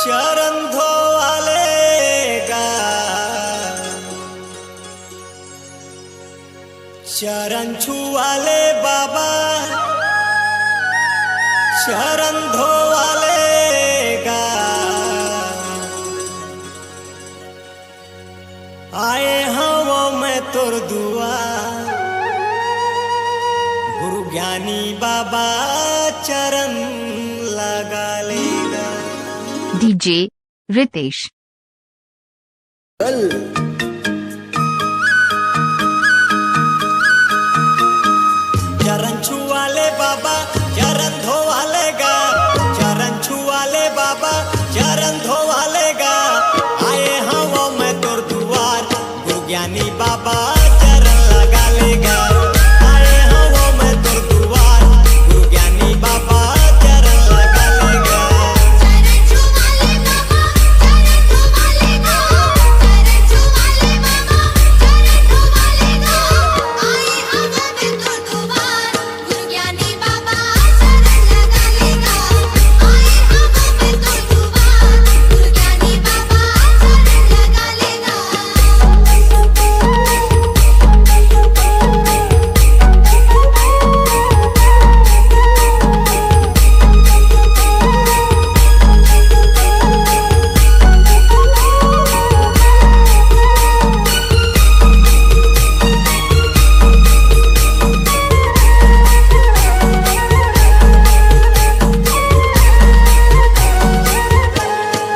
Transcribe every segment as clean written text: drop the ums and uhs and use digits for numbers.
चरण धोवालेगा, चरण छुआले बाबा, चरण धोवालेगा। आए हवा में तोर दुआ, गुरु ज्ञानी बाबा चरण लगा लेगा। डीजे रितेश। चरण छुआले बाबा, चरण धोवालेगा, चरण छुआले बाबा, चरण धोवालेगा। आए हवा में तोर दुआर, गुरु ज्ञानी बाबा चरण लगा लेगा। आए हवा में तोर दुआर, गुरु ज्ञानी बाबा चरण लगा लेगा।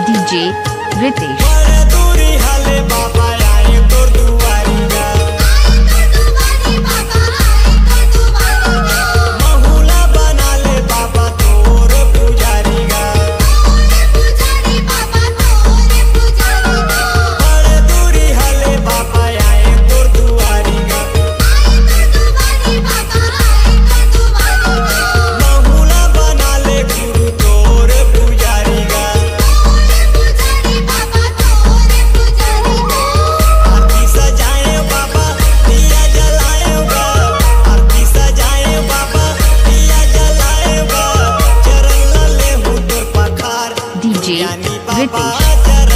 डीजे रितेश। बड़े दूरी हाले बाबा आए तोर दुआरिया, महुला बना ले बाबा तोर पुजारिया। बड़े दूरी हाले बाबा आए तोर दुआरिया, महुला बना ले गुरु तोर पुजारिया। आरती सजाए बाबा, दिया जलाएगा, आरती सजाए बाबा, दिया जलाएगा। चरण ले हूँ तोर पखार, डीजे ज्ञानी बाबा रितेश। चरण